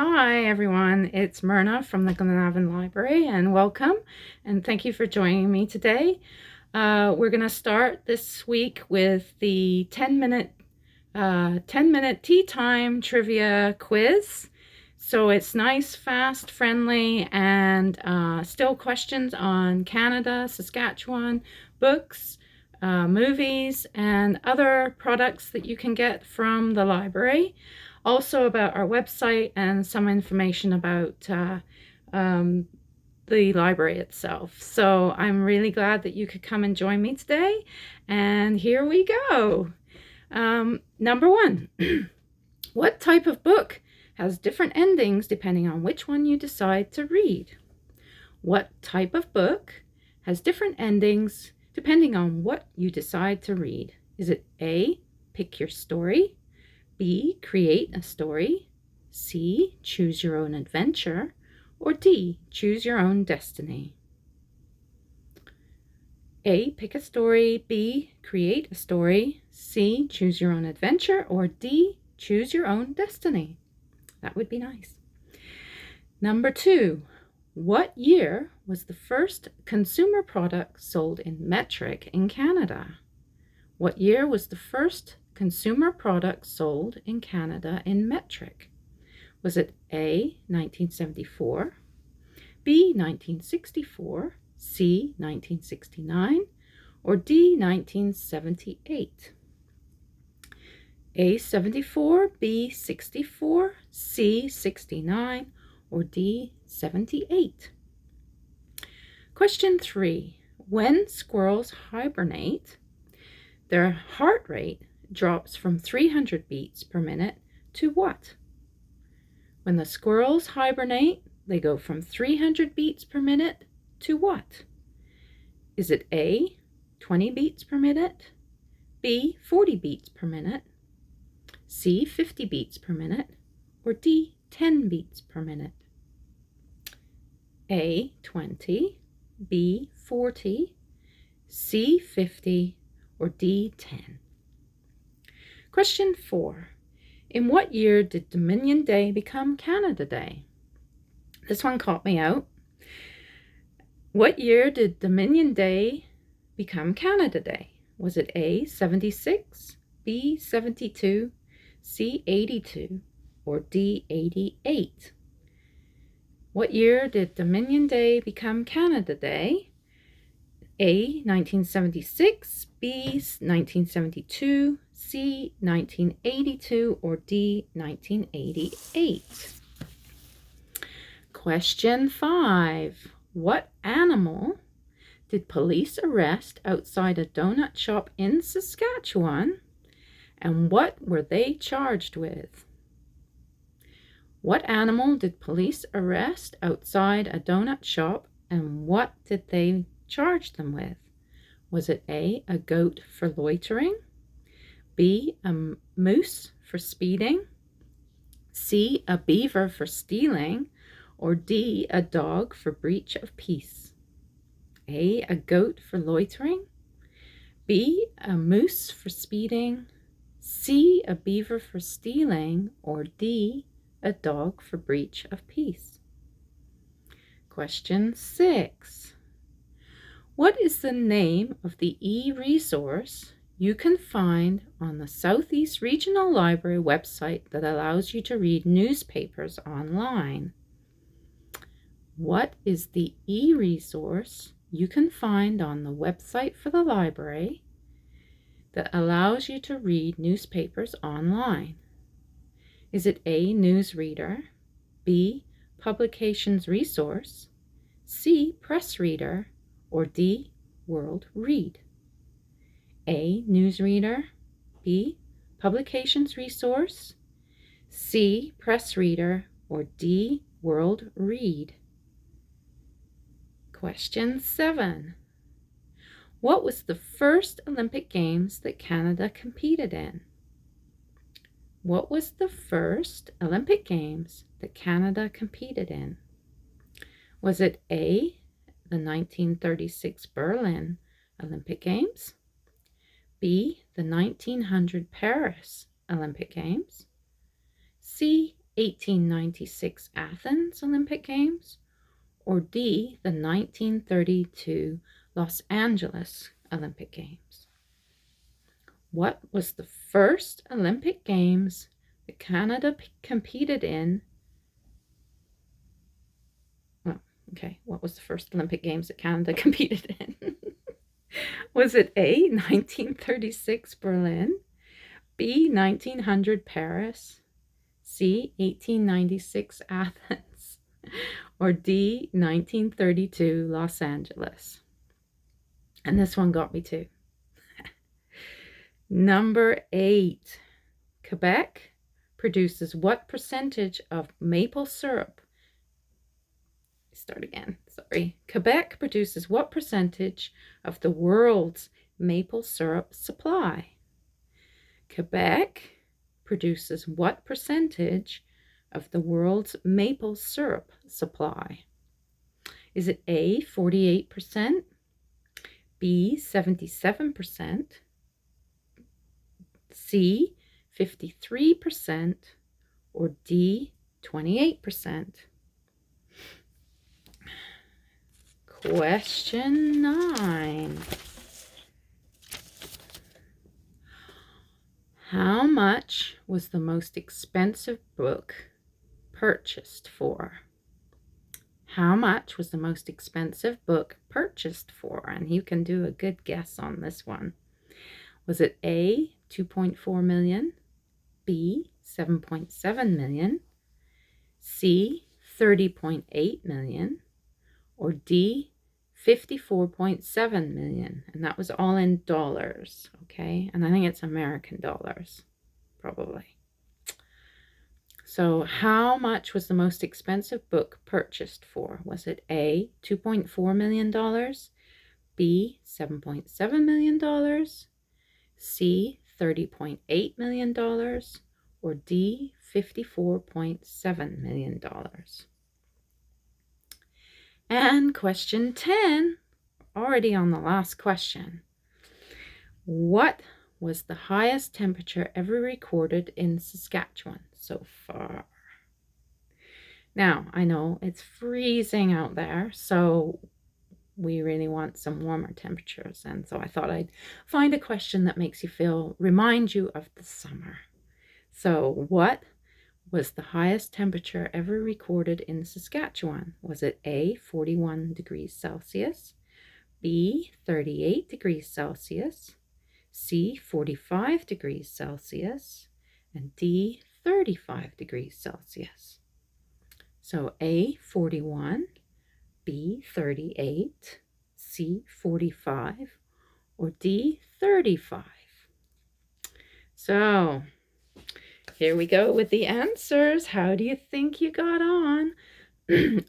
Hi everyone, it's Myrna from the Glenavon Library and welcome and thank you for joining me today. We're going to start this week with the 10-minute tea time trivia quiz. So it's nice, fast, friendly, and still questions on Canada, Saskatchewan, books, movies, and other products that you can get from the library. Also about our website and some information about the library itself. So I'm really glad that you could come and join me today. And here we go. Number one, what type of book has different endings depending on which one you decide to read? What type of book has different endings depending on what you decide to read? Is it A, pick your story, B, create a story, C, choose your own adventure, or D, choose your own destiny? A, pick a story, B, create a story, C, choose your own adventure, or D, choose your own destiny. That would be nice. Number two, what year was the first consumer product sold in metric in Canada? What year was the first consumer product sold in Canada in metric? Was it A, 1974, B, 1964, C, 1969, or D, 1978? A, 74, B, 64, C, 69, or D, 78? Question 3. When squirrels hibernate, their heart rate drops from 300 beats per minute to what? When the squirrels hibernate, they go from 300 beats per minute to what? Is it A, 20 beats per minute, B, 40 beats per minute, C, 50 beats per minute, or D, 10 beats per minute? A, 20, B, 40, C, 50, or D, 10? Question 4. In what year did Dominion Day become Canada Day? This one caught me out. What year did Dominion Day become Canada Day? Was it A, 76, B, 72, C, 82, or D, 88? What year did Dominion Day become Canada Day? A, 1976, B, 1972, C, 1982, or D, 1988? Question 5. What animal did police arrest outside a donut shop in Saskatchewan, and what were they charged with? What animal did police arrest outside a donut shop, and what did they charge them with? Was it A, a goat for loitering, B, a moose for speeding, C, a beaver for stealing, or D, a dog for breach of peace? A, a goat for loitering, B, a moose for speeding, C, a beaver for stealing, or D, a dog for breach of peace? Question 6. What is the name of the e-resource you can find on the Southeast Regional Library website that allows you to read newspapers online? What is the e-resource you can find on the website for the library that allows you to read newspapers online? Is it A, Newsreader, B, Publications Resource, C, Press Reader, or D, World Read? A, Newsreader, B, Publications Resource, C, Press Reader, or D, World Read? Question 7. What was the first Olympic Games that Canada competed in? What was the first Olympic Games that Canada competed in? Was it A, the 1936 Berlin Olympic Games, B, the 1900 Paris Olympic Games, C, 1896 Athens Olympic Games, or D, the 1932 Los Angeles Olympic Games? What was the first Olympic Games that Canada competed in? Oh, okay. What was the first Olympic Games that Canada competed in? Was it A, 1936 Berlin, B, 1900 Paris, C, 1896 Athens, or D, 1932 Los Angeles? And this one got me too. Number 8. Quebec produces what percentage of maple syrup? Start again, sorry. Quebec produces what percentage of the world's maple syrup supply? Quebec produces what percentage of the world's maple syrup supply? Is it A, 48%, B, 77%, C, 53%, or D, 28%? Question 9. How much was the most expensive book purchased for? How much was the most expensive book purchased for? And you can do a good guess on this one. Was it A, 2.4 million, B, 7.7 million, C, 30.8 million, or D, 54.7 million? And that was all in dollars, okay? And I think it's American dollars, probably. So how much was the most expensive book purchased for? Was it A, $2.4 million, B, $7.7 million, C, $30.8 million, or D, $54.7 million? And question 10, already on the last question. What was the highest temperature ever recorded in Saskatchewan so far? Now, I know it's freezing out there, so we really want some warmer temperatures. And so I thought I'd find a question that makes you remind you of the summer. So what was the highest temperature ever recorded in Saskatchewan? Was it A, 41 degrees Celsius, B, 38 degrees Celsius, C, 45 degrees Celsius, and D, 35 degrees Celsius? So A, 41, B, 38, C, 45, or D, 35? So here we go with the answers. How do you think you got on?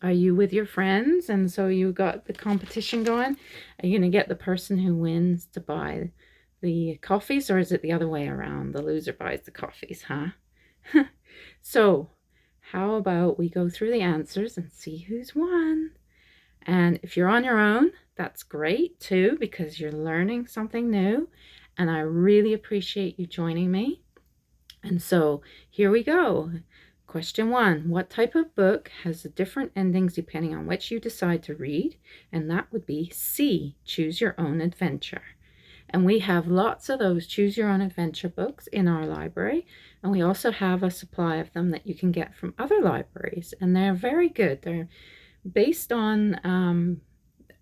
Are you with your friends and so you got the competition going? Are you going to get the person who wins to buy the coffees, or is it the other way around? The loser buys the coffees, huh? So how about we go through the answers and see who's won? And if you're on your own, that's great too, because you're learning something new. And I really appreciate you joining me. And so here we go. Question 1, what type of book has the different endings depending on which you decide to read? And that would be C, Choose Your Own Adventure. And we have lots of those Choose Your Own Adventure books in our library. And we also have a supply of them that you can get from other libraries. And they're very good. They're based on,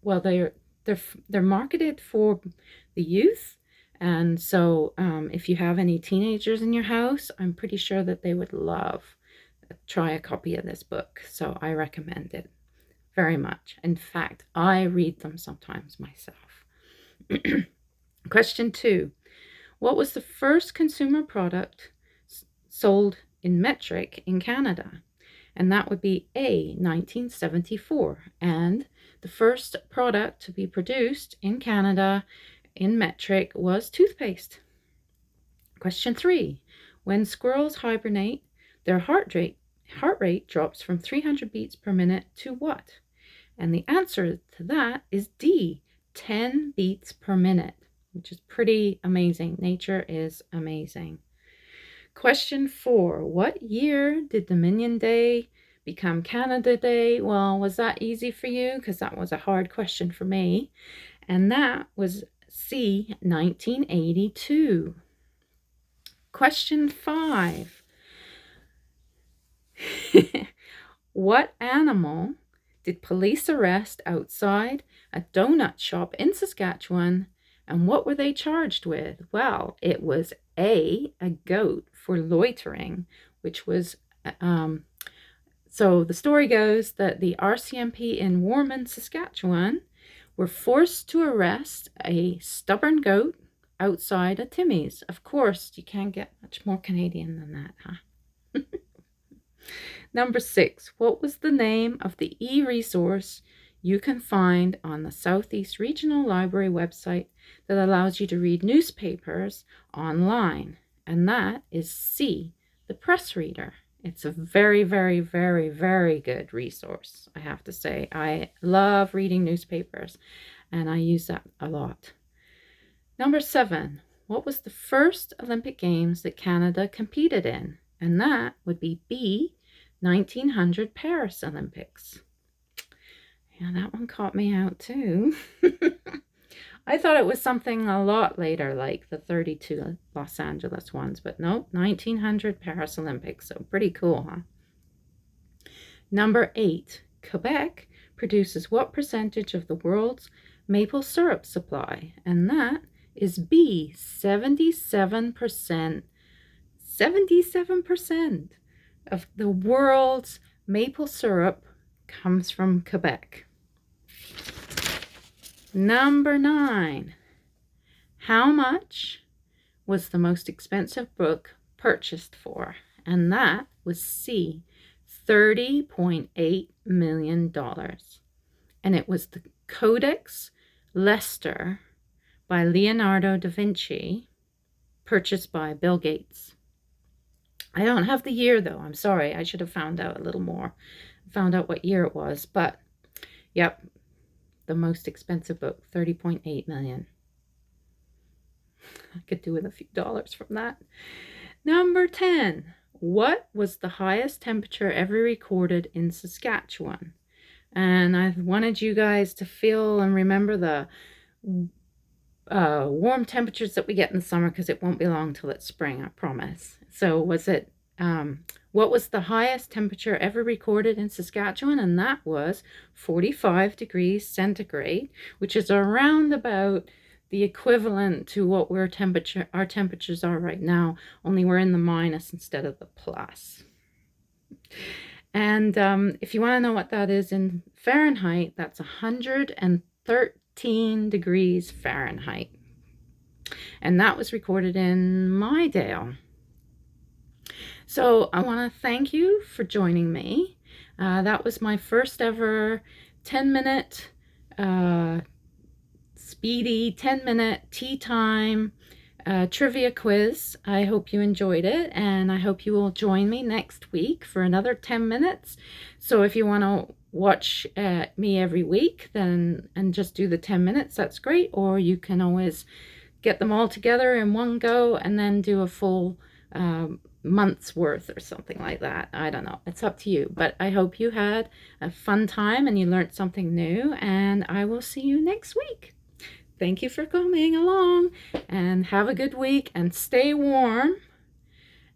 well, they're marketed for the youth. And so if you have any teenagers in your house, I'm pretty sure that they would try a copy of this book. So I recommend it very much. In fact, I read them sometimes myself. Question 2, what was the first consumer product sold in metric in Canada? And that would be A, 1974. And the first product to be produced in Canada in metric was toothpaste. Question 3, when squirrels hibernate, their heart rate drops from 300 beats per minute to what? And the answer to that is D, 10 beats per minute, which is pretty amazing. Nature is amazing. Question 4. What year did Dominion Day become Canada Day? Well, was that easy for you? Because that was a hard question for me. And that was C, 1982. Question 5. What animal did police arrest outside a donut shop in Saskatchewan, and what were they charged with? Well, it was A, a goat for loitering, which was, so the story goes that the RCMP in Warman, Saskatchewan, were forced to arrest a stubborn goat outside a Timmy's. Of course, you can't get much more Canadian than that, huh? Number 6, what was the name of the e-resource you can find on the Southeast Regional Library website that allows you to read newspapers online? And that is C, the Press Reader. It's a very, very, very, very good resource, I have to say. I love reading newspapers, and I use that a lot. Number 7, what was the first Olympic Games that Canada competed in? And that would be B, 1900 Paris Olympics. Yeah, that one caught me out too. I thought it was something a lot later, like the 32 Los Angeles ones, but nope, 1900 Paris Olympics. So pretty cool, huh? Number 8, Quebec produces what percentage of the world's maple syrup supply? And that is B, 77%. 77% of the world's maple syrup comes from Quebec. Number 9. How much was the most expensive book purchased for? And that was C, $30.8 million. And it was the Codex Leicester by Leonardo da Vinci, purchased by Bill Gates. I don't have the year though. I'm sorry. I should have found out a little more. Found out what year it was. But, yep, the most expensive book, $30.8 million. I could do with a few dollars from that. Number 10. What was the highest temperature ever recorded in Saskatchewan? And I wanted you guys to feel and remember the warm temperatures that we get in the summer, because it won't be long till it's spring, I promise. So was it, what was the highest temperature ever recorded in Saskatchewan? And that was 45 degrees centigrade, which is around about the equivalent to what our temperatures are right now, only we're in the minus instead of the plus. And if you want to know what that is in Fahrenheit, that's 113 degrees Fahrenheit. And that was recorded in Mydale. So I want to thank you for joining me. That was my first ever 10-minute speedy 10-minute tea time trivia quiz. I hope you enjoyed it, and I hope you will join me next week for another 10 minutes. So if you want to watch me every week and just do the 10 minutes, that's great. Or you can always get them all together in one go and then do a full month's worth or something like that. I don't know. It's up to you. But I hope you had a fun time and you learned something new, and I will see you next week. Thank you for coming along, and have a good week, and stay warm,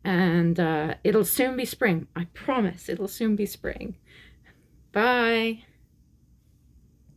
and it'll soon be spring. I promise it'll soon be spring. Bye.